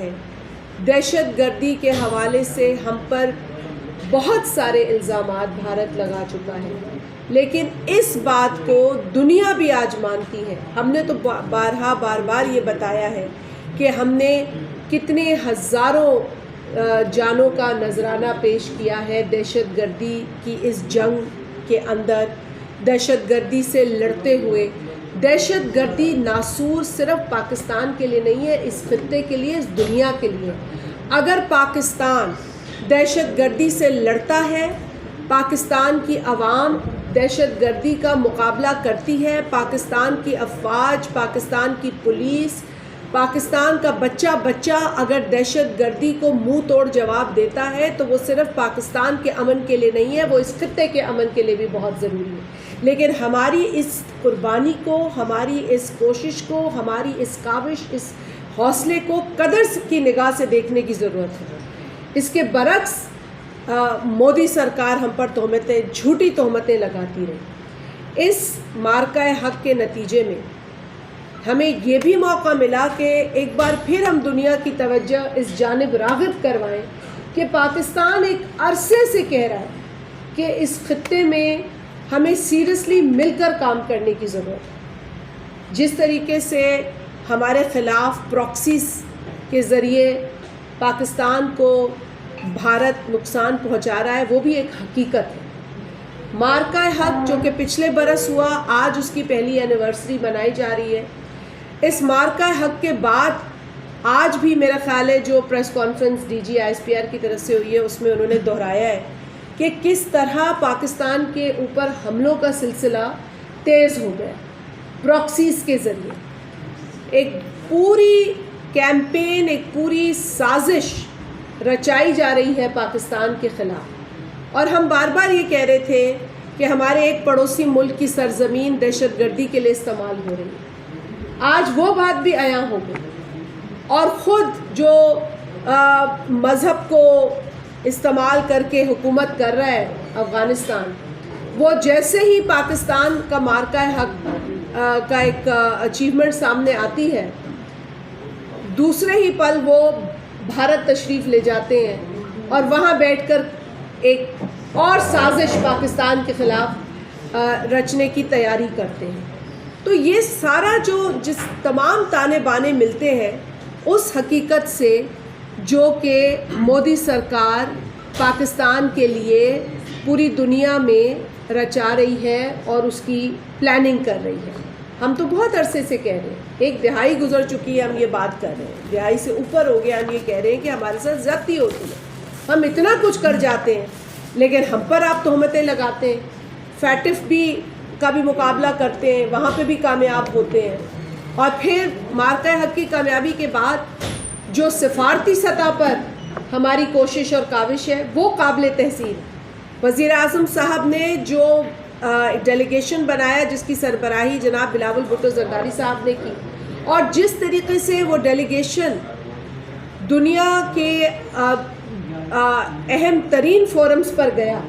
ہے. دہشت گردی کے حوالے سے ہم پر بہت سارے الزامات بھارت لگا چکا ہے، لیکن اس بات کو دنیا بھی آج مانتی ہے. ہم نے تو بار بار یہ بتایا ہے کہ ہم نے کتنے ہزاروں جانوں کا نذرانہ پیش کیا ہے دہشت گردی کی اس جنگ کے اندر، دہشت گردی سے لڑتے ہوئے. دہشت گردی ناسور صرف پاکستان کے لیے نہیں ہے، اس خطے کے لیے، اس دنیا کے لیے. اگر پاکستان دہشت گردی سے لڑتا ہے، پاکستان کی عوام دہشت گردی کا مقابلہ کرتی ہے، پاکستان کی افواج، پاکستان کی پولیس، پاکستان کا بچہ اگر دہشت گردی کو منہ توڑ جواب دیتا ہے تو وہ صرف پاکستان کے امن کے لیے نہیں ہے، وہ اس خطے کے امن کے لیے بھی بہت ضروری ہے. لیکن ہماری اس قربانی کو، ہماری اس کوشش کو، ہماری اس کاوش، اس حوصلے کو قدر کی نگاہ سے دیکھنے کی ضرورت ہے. اس کے برعکس مودی سرکار ہم پر تہمتیں، جھوٹی تہمتیں لگاتی رہی. اس معرکہ حق کے نتیجے میں ہمیں یہ بھی موقع ملا کہ ایک بار پھر ہم دنیا کی توجہ اس جانب راغب کروائیں کہ پاکستان ایک عرصے سے کہہ رہا ہے کہ اس خطے میں ہمیں سیریسلی مل کر کام کرنے کی ضرورت ہے. جس طریقے سے ہمارے خلاف پراکسیز کے ذریعے پاکستان کو بھارت نقصان پہنچا رہا ہے، وہ بھی ایک حقیقت ہے. معرکہ حق جو کہ پچھلے برس ہوا، آج اس کی پہلی اینیورسری منائی جا رہی ہے. اس معرکہ حق کے بعد آج بھی میرا خیال ہے جو press conference D G I S P R کی طرف سے ہوئی ہے، اس میں انہوں نے دہرایا ہے کہ کس طرح پاکستان کے اوپر حملوں کا سلسلہ تیز ہو گیا پراکسیز کے ذریعے. ایک پوری کیمپین، ایک پوری سازش رچائی جا رہی ہے پاکستان کے خلاف. اور ہم بار بار یہ کہہ رہے تھے کہ ہمارے ایک پڑوسی ملک کی سرزمین دہشت گردی کے لیے استعمال ہو رہی ہے. آج وہ بات بھی عیاں ہو گئی، اور خود جو مذہب کو استعمال کر کے حکومت کر رہا ہے افغانستان، وہ جیسے ہی پاکستان کا معرکہ حق کا ایک اچیومنٹ سامنے آتی ہے، دوسرے ہی پل وہ بھارت تشریف لے جاتے ہیں اور وہاں بیٹھ کر ایک اور سازش پاکستان کے خلاف رچنے کی تیاری کرتے ہیں. تو یہ سارا جس تمام تانے بانے ملتے ہیں اس حقیقت سے جو کہ مودی سرکار پاکستان کے لیے پوری دنیا میں رچا رہی ہے اور اس کی پلاننگ کر رہی ہے. ہم تو بہت عرصے سے کہہ رہے ہیں، ایک دہائی گزر چکی ہے، ہم یہ بات کر رہے ہیں، دہائی سے اوپر ہو گیا، ہم یہ کہہ رہے ہیں کہ ہمارے ساتھ زیادتی ہوتی ہے، ہم اتنا کچھ کر جاتے ہیں لیکن ہم پر آپ تہمتیں لگاتے ہیں. فیٹف بھی کا بھی مقابلہ کرتے ہیں، وہاں پہ بھی کامیاب ہوتے ہیں، اور پھر معرکہ حق کی کامیابی کے بعد جو سفارتی سطح پر ہماری کوشش اور کاوش ہے وہ قابل تحسین. وزیر اعظم صاحب نے جو ڈیلیگیشن بنایا جس کی سربراہی جناب بلاول بھٹو زرداری صاحب نے کی، اور جس طریقے سے وہ ڈیلیگیشن دنیا کے اہم ترین فورمز پر گیا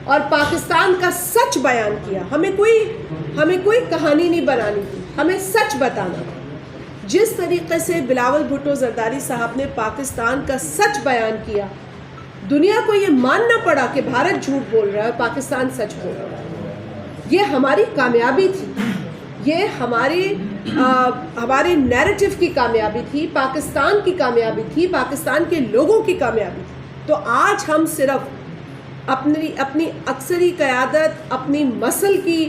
اور پاکستان کا سچ بیان کیا. ہمیں کوئی کہانی نہیں بنانی تھی، ہمیں سچ بتانا تھا. جس طریقے سے بلاول بھٹو زرداری صاحب نے پاکستان کا سچ بیان کیا، دنیا کو یہ ماننا پڑا کہ بھارت جھوٹ بول رہا ہے، پاکستان سچ بول رہا ہے. یہ ہماری کامیابی تھی، یہ ہمارے نیریٹو کی کامیابی تھی، پاکستان کی کامیابی تھی، پاکستان کے لوگوں کی کامیابی تھی. تو آج ہم صرف اپنی اکثری قیادت، اپنی مسل کی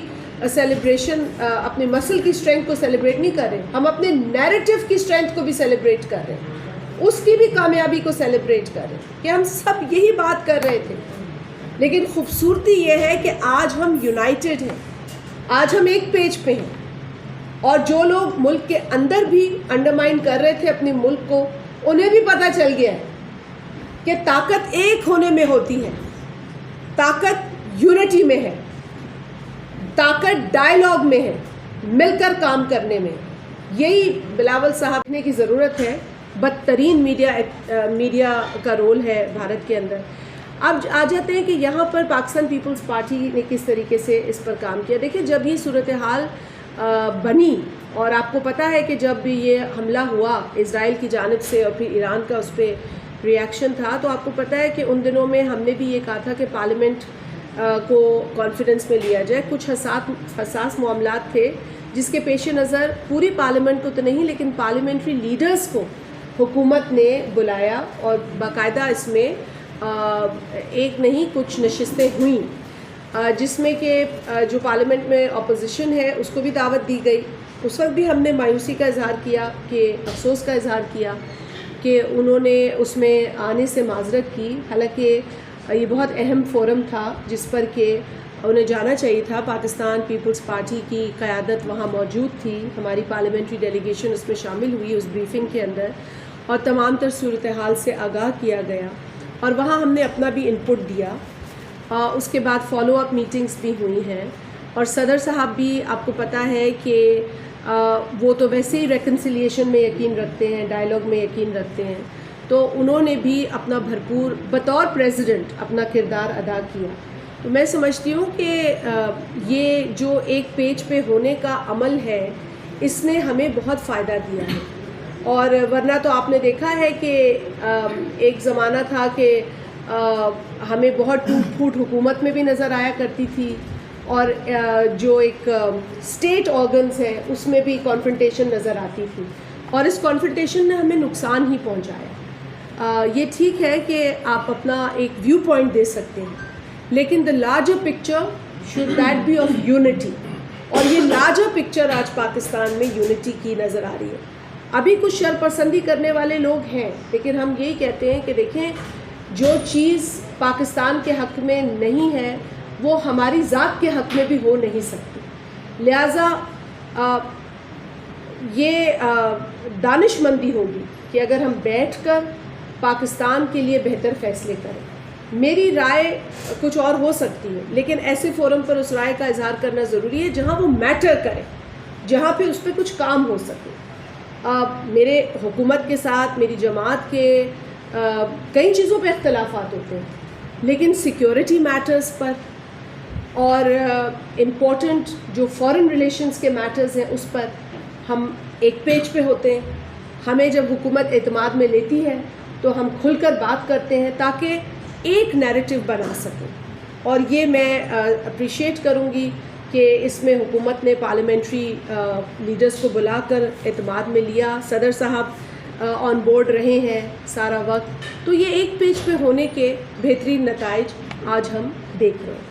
سیلیبریشن، اپنے مسل کی اسٹرینتھ کو سیلیبریٹ نہیں کر رہے، ہم اپنے نیریٹو کی اسٹرینتھ کو بھی سیلیبریٹ کر رہے ہیں، اس کی بھی کامیابی کو سیلیبریٹ کر رہے ہیں کہ ہم سب یہی بات کر رہے تھے. لیکن خوبصورتی یہ ہے کہ آج ہم یونائٹڈ ہیں، آج ہم ایک پیج پہ ہیں، اور جو لوگ ملک کے اندر بھی انڈرمائن کر رہے تھے اپنے ملک کو، انہیں بھی پتہ چل گیا ہے کہ طاقت ایک ہونے میں ہوتی ہے، طاقت یونٹی میں ہے، طاقت ڈائیلاگ میں ہے، مل کر کام کرنے میں. یہی بلاول صاحب نے کی ضرورت ہے. بدترین میڈیا کا رول ہے بھارت کے اندر. اب آ جاتے ہیں کہ یہاں پر پاکستان پیپلز پارٹی نے کس طریقے سے اس پر کام کیا. دیکھیں، جب یہ صورتحال بنی. اور آپ کو پتہ ہے کہ جب یہ حملہ ہوا اسرائیل کی جانب سے اور پھر ایران کا اس پہ ریئیکشن تھا، تو آپ کو پتہ ہے کہ ان دنوں میں ہم نے بھی یہ کہا تھا کہ پارلیمنٹ کو کانفیڈنس میں لیا جائے. کچھ حساس معاملات تھے جس کے پیش نظر پوری پارلیمنٹ کو تو نہیں لیکن پارلیمنٹری لیڈرز کو حکومت نے بلایا اور باقاعدہ اس میں ایک نہیں کچھ نشستیں ہوئیں جس میں کہ جو پارلیمنٹ میں اپوزیشن ہے اس کو بھی دعوت دی گئی. اس وقت بھی ہم نے مایوسی کا اظہار کیا، کہ افسوس کا اظہار کیا کہ انہوں نے اس میں آنے سے معذرت کی. حالانکہ یہ بہت اہم فورم تھا جس پر کہ انہیں جانا چاہیے تھا. پاکستان پیپلز پارٹی کی قیادت وہاں موجود تھی، ہماری پارلیمنٹری ڈیلیگیشن اس میں شامل ہوئی اس بریفنگ کے اندر، اور تمام تر صورتحال سے آگاہ کیا گیا اور وہاں ہم نے اپنا بھی انپٹ دیا. اس کے بعد فالو اپ میٹنگز بھی ہوئی ہیں اور صدر صاحب بھی آپ کو پتہ ہے کہ وہ تو ویسے ہی ریکنسیلیشن میں یقین رکھتے ہیں، ڈائلاگ میں یقین رکھتے ہیں، تو انہوں نے بھی اپنا بھرپور بطور پریزیڈنٹ اپنا کردار ادا کیا. تو میں سمجھتی ہوں کہ یہ جو ایک پیج پہ ہونے کا عمل ہے اس نے ہمیں بہت فائدہ دیا ہے. اور ورنہ تو آپ نے دیکھا ہے کہ ایک زمانہ تھا کہ ہمیں بہت ٹوٹ پھوٹ حکومت میں بھی نظر آیا کرتی تھی، اور جو ایک اسٹیٹ آرگنز ہے اس میں بھی کانفرنٹیشن نظر آتی تھی، اور اس کانفرنٹیشن نے ہمیں نقصان ہی پہنچایا. یہ ٹھیک ہے کہ آپ اپنا ایک ویو پوائنٹ دے سکتے ہیں، لیکن the larger picture should that be of unity, اور یہ لارجر پکچر آج پاکستان میں یونٹی کی نظر آ رہی ہے. ابھی کچھ شر پسندی کرنے والے لوگ ہیں، لیکن ہم یہی کہتے ہیں کہ دیکھیں جو چیز پاکستان کے حق میں نہیں ہے وہ ہماری ذات کے حق میں بھی ہو نہیں سکتی. لہٰذا یہ دانش مندی ہوگی کہ اگر ہم بیٹھ کر پاکستان کے لیے بہتر فیصلے کریں. میری رائے کچھ اور ہو سکتی ہے، لیکن ایسے فورم پر اس رائے کا اظہار کرنا ضروری ہے جہاں وہ میٹر کرے، جہاں پہ اس پہ کچھ کام ہو سکے. میرے حکومت کے ساتھ میری جماعت کے کئی چیزوں پہ اختلافات ہوتے ہیں، لیکن سیکیورٹی میٹرز پر اور امپورٹنٹ جو فارن ریلیشنز کے میٹرز ہیں اس پر ہم ایک پیج پہ ہوتے ہیں. ہمیں جب حکومت اعتماد میں لیتی ہے تو ہم کھل کر بات کرتے ہیں تاکہ ایک نیریٹو بنا سکیں. اور یہ میں اپریشیٹ کروں گی کہ اس میں حکومت نے پارلیمنٹری لیڈرز کو بلا کر اعتماد میں لیا. صدر صاحب آن بورڈ رہے ہیں سارا وقت، تو یہ ایک پیج پہ ہونے کے بہترین نتائج آج ہم دیکھ رہے ہیں.